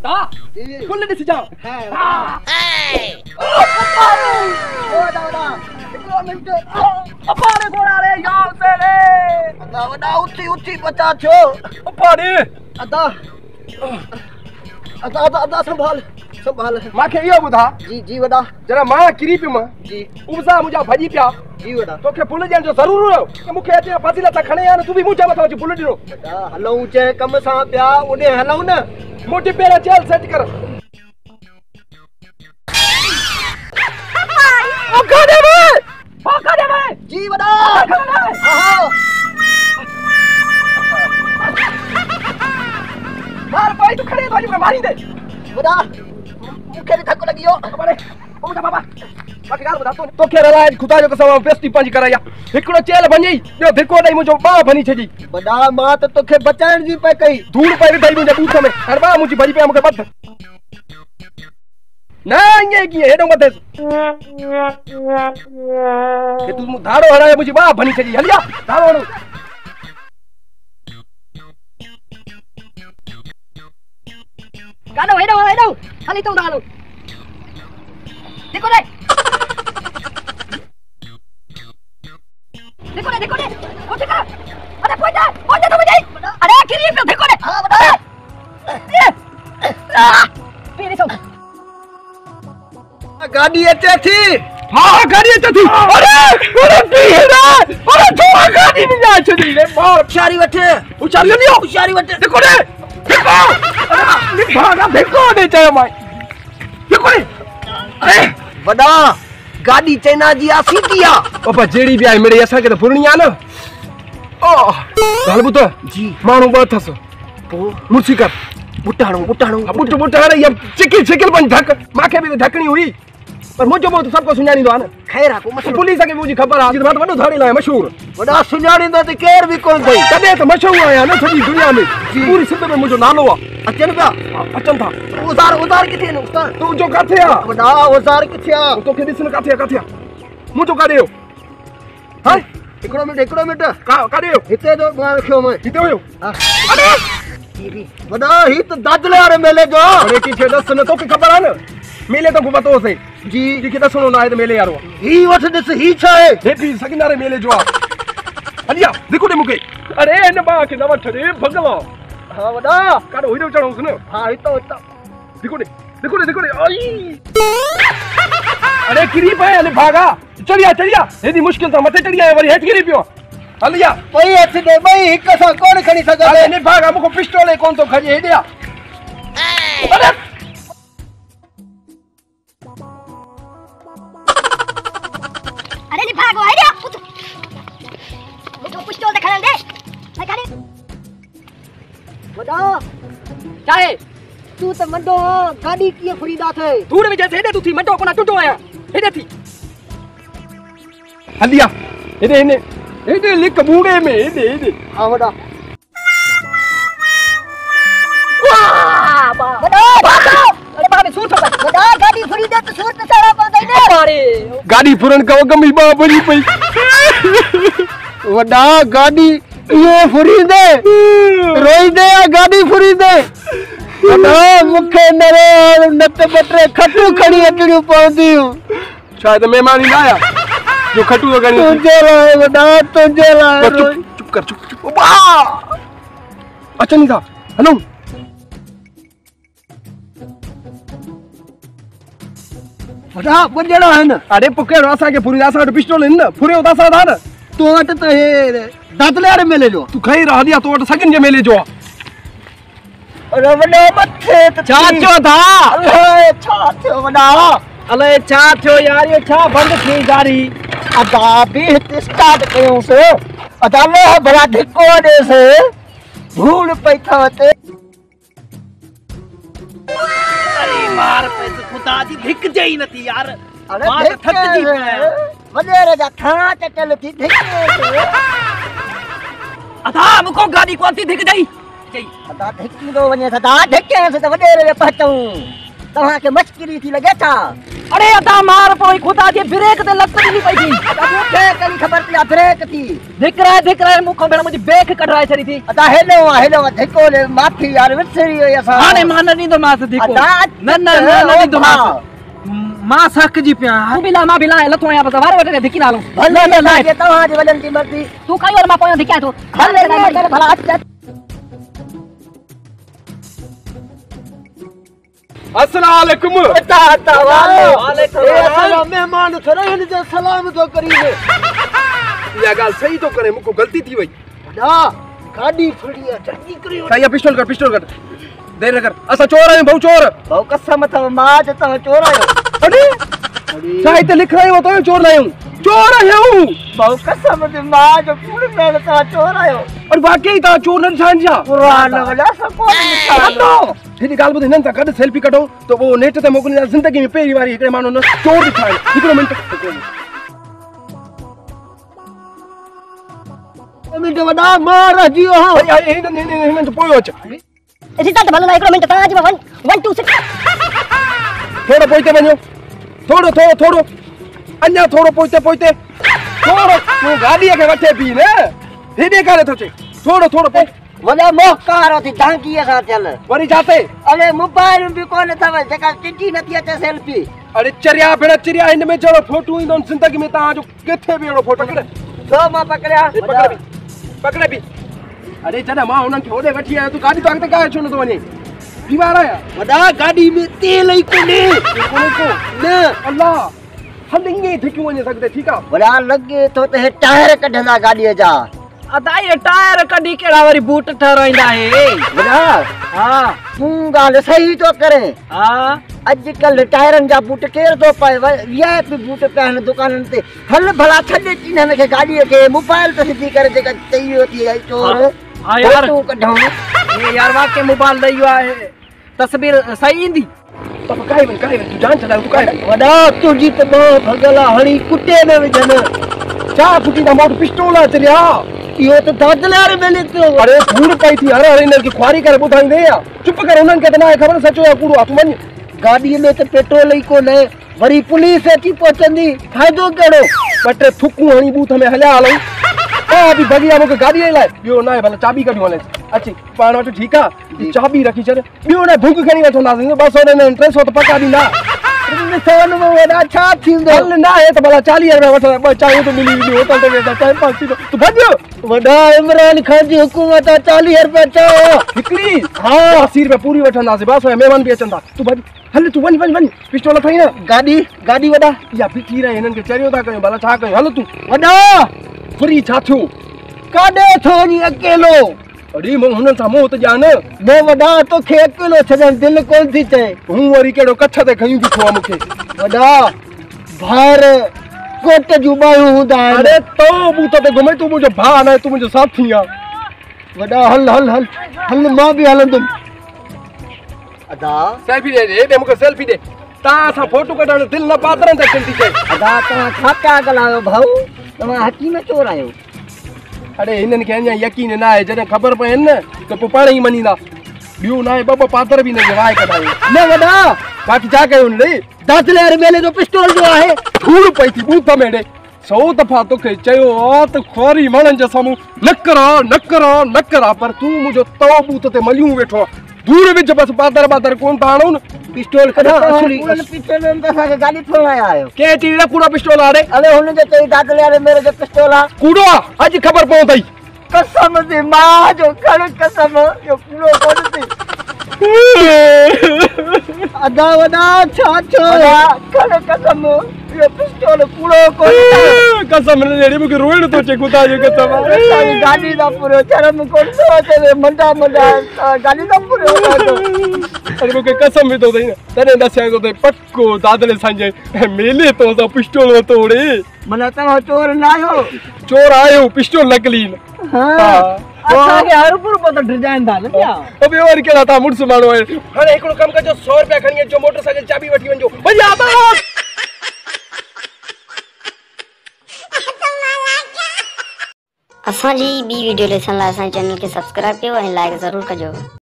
अदा फुल ॾिस जाओ हिकिड़ो मिंट अपारे घोड़ा रे यार से रे अदा वॾा उथी उथी बचा छो अपारे अदा अदा अदा अदा संभाल संभाल मांखे इहो ॿुधा जी जी वॾा जरा मां किरी पियुमि जी उपसा मुंहिंजा भॼी पिया जी वॾा तोखे फुल ॾियण जो ज़रूर हुयो कि मूंखे अचे फासिला सां खणे आ न तूं बि मूं चयो अची फुल ॾिनो वॾा हलऊं जंहिं कम सां पिया ओॾे हलऊं न मोटी पेर चल सेट कर ओ काॾे वे जी वॾा हाँ मार भाई तू खड़े तो मारी दे वॾा मूंखे बि धक लॻी वियो अरे ओ बाबा बाक़ी ॻाल्हि ॿुधा तोखे रलाए खुदा जो कसम पेस्टी पंज कराई हिकिड़ो चेल भञई ॿियो धिको ॾेई मुंहिंजो ॿाह भञी छॾी वॾा मां त तोखे बचाइण जी पे कई धूड़ पई विधई मुंहिंजे बूथ में हाणे ॿाह मुंहिंजी भॼी पिया मूंखे ॿध न ईअं कीअं हेॾो मथेसि तूं धाड़ो हणाए मुंहिंजी ॿाह भञी छॾी हलिया धाड़ो हणो काॾो हेॾो हली तूं हलो देखो रे उठ कर अरे पहुंच जा तू मुझे अरे किरी पे देखो रे हां बता पीरे सो गाड़ी अचे थी हां गाड़ी अचे थी अरे पीरा अरे छोड़ा गाड़ी नहीं जा छड़ी रे मार होशियारी वठे होशियारी लियो होशियारी वठे देखो रे देखो अरे भागा देखो ने चयो मां देखो रे अरे वॾा गाड़ी चाइना जी आ सीधी आ पापा जेड़ी भी आई मेरे असा के तो फुरणी आ न ओ गाल बुत जी मानू ब थस पो मुर्सी कर बुटाणो बुट अरे ये चिकिल बन धक माखे भी धकनी हुई पर मुझो बहुत सबको सुञाणी दो आ न खैर आ को मसलो पुलिस के मुझे खबर आ जित वडो धाड़ी लाए मशहूर वॾा सुञाणी दो ते केर भी कोन थई तदे तो मशहूर आया न सॼी दुनिया में पूरी सिंध में मुझो नालो आ अचन पिया अचन था उधार किथे न उस्ताद तू जो काथे आ वॾा उधार किथे आ तो के दिसन काथे आ मुझो काढे हो हां हिकिड़ो मिंट काढे हो हिते जो मां रखियो मैं हिते हुयो अरे वॾा ही त दादले वारे मेले जो अरे किथे दस न तो के खबर आ न मेले तो पतो से जी किथे दसनो ना है तो मेले यारो ही वठ ॾिस ही छा है हे भी सगिनारे मेले जो आ हलिया देखो दे मुके अरे न बा के न वठ रे भगवा हां वॾा काडो हिडो चढ़ो सुन हां हितो देखो दे आई अरे किरी पे अने भागा चढ़िया हेदी मुश्किल तो मथे चढ़िया वरी हेठ गिरी पियो हलिया पई अच दे बई हिक सां कोन खणी सघंदे अरे ने भागा मुको पिस्टल है कोन तो खजे हेडिया अरे अरे ने भागो आइडिया मुझे पिस्टल दिखा दे दिखा दे वॾा चाहे तू त मंडो गाड़ी कीअं फुरीदा थे दूर में जैसे हेडे तू थी मंडो कोना टुटो आया हेडे थी हलिया हेडे लिक बूड़े में हेडे हां वॾा वाह वॾा अरे बाबा सूर थो वॾा गाड़ी फुरीदा त सूर त सारा पवंदा ने अरे गाड़ी फुरन का गमी बा बड़ी पई वॾा गाड़ी ये फुरीदे रोई दे गाड़ी फुरीदे वॾा मुखे नरे नत बटरे खटू खड़ी अटड़ियूं पवंदियूं शायद मेहमान ही आया जो खटू गणी तुझे लाए वॾा तुझे लाए चुप कर वाह अच्छा नहीं था हेलो वॾा बजड़ा है न अरे पुके रासा के पूरी रासा वट पिस्टल इन पूरे उदासा था न तो वट त हे दादले वारे मेले जो तू खई रहा दिया तो वट सगिन जे मेले जो अरे वॾा मथे त चाचो था अरे छा थियो वॾा अले छा थियो यार ये छा बंद थी गाड़ी अदा भी हिते स्टार्ट कयूं से अदा लो बड़ा धिको दे से धूल पई थवते अरे मार पैसे खुदा जी धिक जई नथी यार अरे मार थक जी वडेरे जा खाना चटल थी धिके अदा मुको गाड़ी को थी धिक जई अदा धिकी दो वने सदा धिके से त वडेरे पहचूं तव्हां के मस्करी थी लगे था अरे अदा मार पोई खुदा जी ब्रेक ते लत नहीं पई थी मूंखे कली ख़बर थी ब्रेक थी धिक रहे मुखो भेण मुजी बेक कढाए छड़ी थी अदा हेलो धिको ले माफी यार विसरी हुई असा हाने मान नहीं दो मास धिको न नहीं दो मास मां सक जी पिया तू बिला मां बिला लतो या बस वारे वटे धिकी नालो भले न ये तव्हां जी वजन की मर्जी तू काई और मां पोयो धिकाय तो भले भला अच अस्सलाम वालेकुम वालेकुम मेहमान थोड़ा हिन जो सलाम तो करीने या गाल सही तो करे मुको गलती थी वई ना गाड़ी फड़ी जल्दी करियो साईं पिस्टल कर देर न कर असा चोर आयो बहु चोर बहु कसम त मां जो त चोर आयो अरे साईं ते लिख रहे हो तो चोर लायो चोर आयो बहु कसम ते मां जो पूरे में त चोर आयो और वाकई ता चोर न छान जा कुरान वला सब को निकालो हेडी गाल बुध हिनन ता कड सेल्फी कढो तो वो नेट ते मोकलिया जिंदगी में पहिरी वारी एकड़े मानो न चोर दिखाए हिकड़ो मिनट वडा मार जियो हो हिनन तो पोयो अच रिजल्ट भलो ना एकड़ो मिनट ता जी 1 2 6 थोड़ो पोइते वञो थोड़ो अन्या थोड़ो पोइते थोड़ो तू गाड़ी के वठे पी न हेडे करे तो चे थोड़ो पोइ वडा मोहकार थी झांकी सा चल वरी जाते अरे मोबाइल भी कोन थव जका चिठी नथी अचे सेल्फी अरे चरिया भेण चरिया इन में जड़ो फोटो इंदो जिंदगी में ता जो केथे भी एड़ो फोटो कड़े तो मां पकड़या पकड़े भी अरे जदा मां उनन के ओडे वठी आयो तू गाड़ी तो अगते काहे छो न तो वने बीमार आया वडा गाड़ी में तेल ही कोने को न अल्लाह हम इंगे धिक्यू वने सकते ठीक आ वडा लगे तो ते टायर कढंदा गाड़ी जा अदा ये टायर कडी केड़ा वारी बूट ठहराइंदा है वडा हां तू गाल सही तो करे हां अजकल टायरन जा बूट केर तो पाए वीआईपी बूट पहन दुकानन ते हल भला छडे चिन्हन के गाड़ी के मोबाइल ते सिधी करे जेका चई होती है चोर हां यार तू कढाऊ ये यार वाके मोबाइल दइयो है तस्वीर सही इंदी तो काई तू जान चला तू काई वडा तुजी तो भगला हणी कुटे में विजन चा फुटी दा मोट पिस्टल चरिया यो तो दादलार में लेतो अरे धूड़ पई थी अरे इनन की ख्वारी करे बुधाई दे या चुप कर उनन के तना खबर सचो या कूड़ो तू मन गाड़ी में तो पेट्रोल ही कोने वरी पुलिस अची पहुंचंदी फायदो केड़ो बटे थुकू हणी बूथ में हल्या हलई ए अभी भगिया मुके गाड़ी लाए बियो ना भला चाबी कढी वने अच्छी पाण वट ठीक आ चाबी रखी चल बियो ना भूख खणी वठंदासीं 200 ने 300 तो पका दींदा सोन में वडा छा थींदो हल ना है तो भला 40 रुपया वठ ब चाय तो मिली होटल ते वेदा टाइम पास थी तू भज वडा इमरान खान जी हुकूमत 40 रुपया चाओ हिकड़ी हां 80 रुपया पूरी वठंदासीं बस मेहमान भी अचंदा तू भज हल तू वन पिस्टल थई ना गाड़ी वडा या बिठी रहे इनन के चरियो ता कयो भला छा कयो हल तू वडा फ्री छा थियो काडे थो नी अकेलो अरे मो हुनन सा मोह त जान ने वडा तो खे अकेलो छडन दिल कोन थी चे हूं वरी केड़ो कच्छ ते खयूं बिठो आ मुखे वडा भार कोट जुबायू हुंदा अरे तो बूत ते घुमे तू मुजो भा ना तू मुजो साथी आ वडा हल मां भी हलंदुम अदा सेल्फी दे मुखे सेल्फी दे ता सा फोटो कढण दिल न पातरन ते चिंती चे अदा ता छाका गलायो भाऊ तमा हकी में चोर आयो अरे इनन के अन्या यकीन ना है जने खबर पे न तो पाण ही मनीदा बियो ना है बाबा पातर भी न वाय कढाई ने वडा बाकी जा कयो न रे दादलेर मेले जो पिस्टल जो है धूड़ पई थी बूथ में डे 100 दफा तो के चयो तो खोरी मानन जे सामू न करा पर तू मुजो तो बूथ ते मलियूं वेठो दूर विच बस पातर कोन ताणो न पिस्टल कढा असली पिस्टल में सा गाड़ी फोड़ आयो के टीड़ा कूड़ा पिस्टल आरे अरे हुन जे चई दादलेर मेरे जो पिस्टल आ कूड़ो आज खबर पो तई कसम दे मां जो खड़ कसम यो पूरो कोन थी अदा वडा छा खड़ कसम यो पिस्टल पूरो कोन कसम ने रेडी मुके रोइण तो चे कुता जे कसम सारी गाड़ी दा पूरो शर्म कोन तो चे मंडा गाड़ी दा पूरो अरे मुके कसम भी तो दई न तने दस्या तो ते पक्को दादले संजय मेले तो सा पिस्टल तोड़े मना ता चोर ना आयो पिस्टल नकली हां अच्छा के हर पूरो तो डिजाइन था न क्या अबे और केड़ा था मुर्स मानो है अरे एकड़ो काम कर जो 100 रुपया खणी जो मोटरसाइकिल चाबी वठी वंजो भैया बा असांजी ॿी वीडियो ॾिसण लाइ असांजे चैनल खे सब्सक्राइब कयो ऐं लाइक ज़रूरु कजो।